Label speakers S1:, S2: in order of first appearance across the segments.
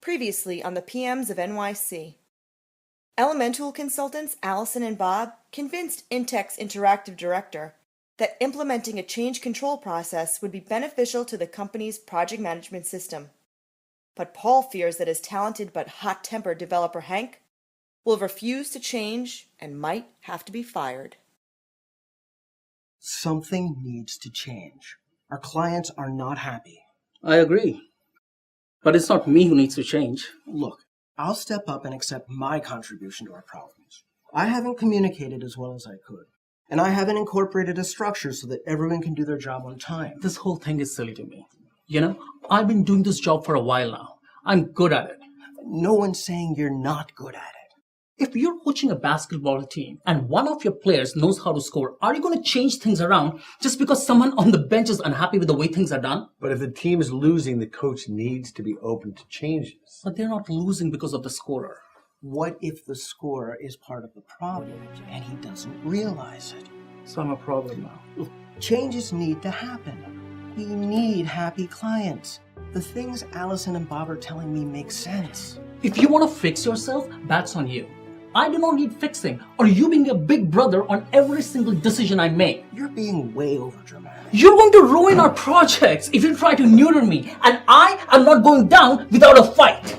S1: Previously on the PMs of NYC. Elementool consultants Allison and Bob convinced Intech's interactive director that implementing a change control process would be beneficial to the company's project management system. But Paul fears that his talented but hot-tempered developer Hank will refuse to change and might have to be fired.
S2: Something needs to change. Our clients are not happy.
S3: I agree. But it's not me who needs to change.
S2: Look, I'll step up and accept my contribution to our problems. I haven't communicated as well as I could. And I haven't incorporated a structure so that everyone can do their job on time.
S3: This whole thing is silly to me. I've been doing this job for a while now. I'm good at it.
S2: No one's saying you're not good at it.
S3: If you're coaching a basketball team and one of your players knows how to score, are you going to change things around just because someone on the bench is unhappy with the way things are done?
S4: But if the team is losing, the coach needs to be open to changes.
S3: But they're not losing because of the scorer.
S2: What if the scorer is part of the problem and he doesn't realize it?
S3: So I'm a problem now.
S2: Look, changes need to happen. We need happy clients. The things Allison and Bob are telling me make sense.
S3: If you want to fix yourself, that's on you. I do not need fixing, or you being a big brother on every single decision I make.
S2: You're being way overdramatic.
S3: You're going to ruin our projects if you try to neuter me, and I am not going down without a fight.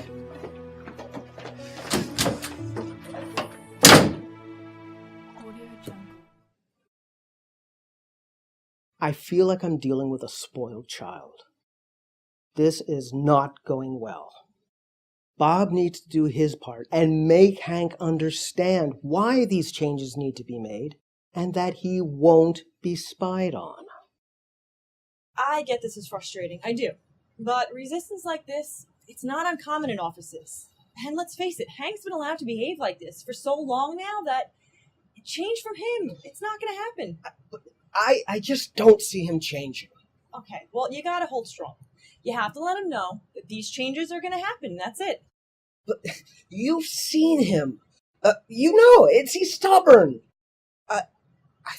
S2: I feel like I'm dealing with a spoiled child. This is not going well. Bob needs to do his part and make Hank understand why these changes need to be made and that he won't be spied on.
S5: I get this is frustrating, I do. But resistance like this, it's not uncommon in offices. And let's face it, Hank's been allowed to behave like this for so long now that change from him, it's not going to happen.
S2: I just don't see him changing.
S5: Okay, well, you got to hold strong. You have to let him know that these changes are going to happen, that's it.
S2: But you've seen him. He's stubborn. I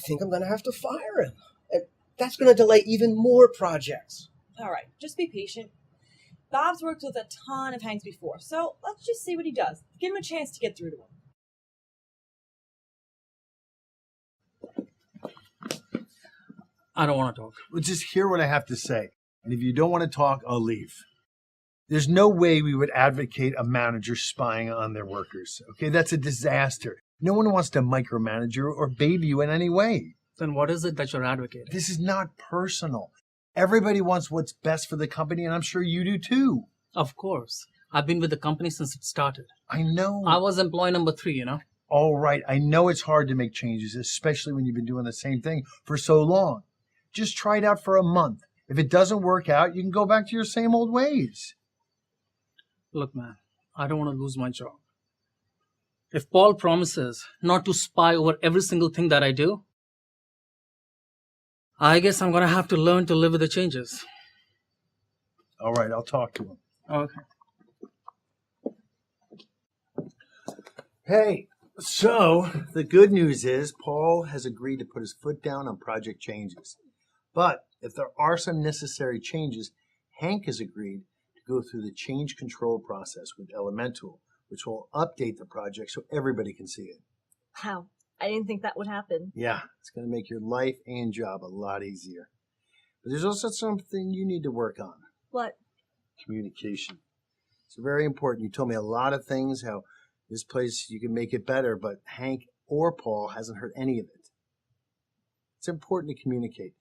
S2: think I'm going to have to fire him. And that's going to delay even more projects.
S5: All right, just be patient. Bob's worked with a ton of Hanks before, so let's just see what he does. Give him a chance to get through to him.
S3: I don't want to talk.
S4: Well, just hear what I have to say. And if you don't want to talk, I'll leave. There's no way we would advocate a manager spying on their workers. Okay, that's a disaster. No one wants to micromanage you or baby you in any way.
S3: Then what is it that you're advocating?
S4: This is not personal. Everybody wants what's best for the company, and I'm sure you do too.
S3: Of course. I've been with the company since it started.
S4: I know.
S3: I was employee number 3,
S4: All right, I know it's hard to make changes, especially when you've been doing the same thing for so long. Just try it out for a month. If it doesn't work out, you can go back to your same old ways.
S3: Look, man, I don't want to lose my job. If Paul promises not to spy over every single thing that I do, I guess I'm going to have to learn to live with the changes.
S4: All right, I'll talk to him.
S3: Okay.
S4: Hey, so the good news is Paul has agreed to put his foot down on project changes. But if there are some necessary changes, Hank has agreed to go through the change control process with Elementool, which will update the project so everybody can see it.
S6: Wow, I didn't think that would happen.
S4: Yeah, it's going to make your life and job a lot easier. But there's also something you need to work on.
S6: What?
S4: Communication. It's very important. You told me a lot of things, how this place you can make it better, but Hank or Paul hasn't heard any of it. It's important to communicate.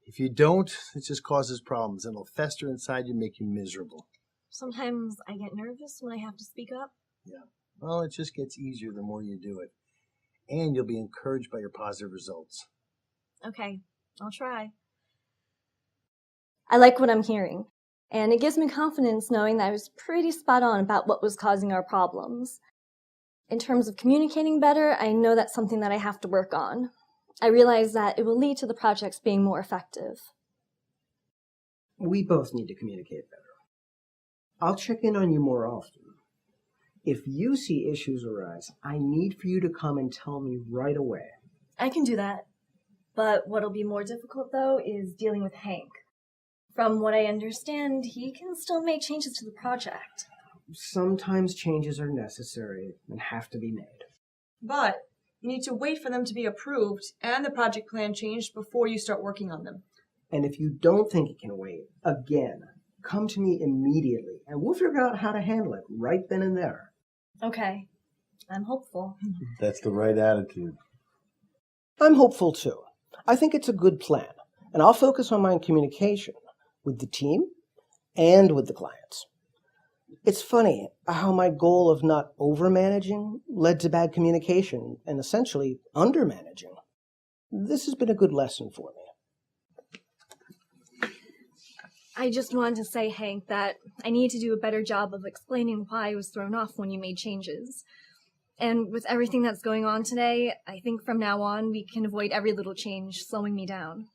S4: If you don't, it just causes problems and it'll fester inside you and make you miserable.
S6: Sometimes I get nervous when I have to speak up.
S4: Yeah. Well, it just gets easier the more you do it. And you'll be encouraged by your positive results.
S6: Okay, I'll try. I like what I'm hearing, and it gives me confidence knowing that I was pretty spot on about what was causing our problems. In terms of communicating better, I know that's something that I have to work on. I realize that it will lead to the projects being more effective.
S2: We both need to communicate better. I'll check in on you more often. If you see issues arise, I need for you to come and tell me right away.
S6: I can do that. But what'll be more difficult, though, is dealing with Hank. From what I understand, he can still make changes to the project.
S2: sometimes changes are necessary and have to be made.
S5: But you need to wait for them to be approved and the project plan changed before you start working on them.
S2: And if you don't think it can wait, again, come to me immediately and we'll figure out how to handle it right then and there.
S6: Okay. I'm hopeful.
S4: That's the right attitude.
S2: I'm hopeful too. I think it's a good plan, and I'll focus on my communication with the team and with the clients. It's funny how my goal of not over-managing led to bad communication and essentially under-managing. This has been a good lesson for me.
S6: I just wanted to say, Hank, that I need to do a better job of explaining why I was thrown off when you made changes. And with everything that's going on today, I think from now on we can avoid every little change slowing me down.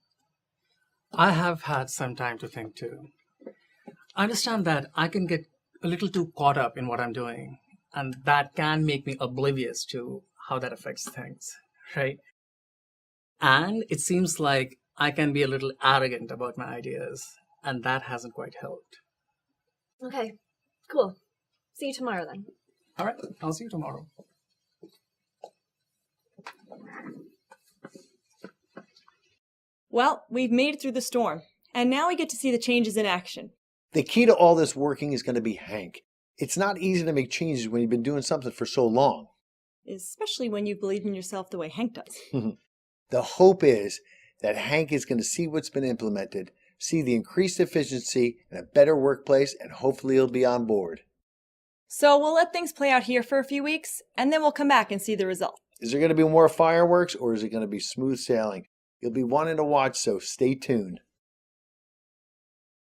S3: I have had some time to think too. I understand that I can get a little too caught up in what I'm doing, and that can make me oblivious to how that affects things, right? And it seems like I can be a little arrogant about my ideas, and that hasn't quite helped.
S6: Okay, cool. See you tomorrow then.
S3: All right, I'll see you tomorrow.
S5: Well, we've made it through the storm, and now we get to see the changes in action.
S7: The key to all this working is going to be Hank. It's not easy to make changes when you've been doing something for so long.
S5: Especially when you believe in yourself the way Hank does.
S7: The hope is that Hank is going to see what's been implemented, see the increased efficiency and a better workplace, and hopefully he'll be on board.
S5: So we'll let things play out here for a few weeks, and then we'll come back and see the result.
S7: Is there going to be more fireworks, or is it going to be smooth sailing? You'll be wanting to watch, so stay tuned.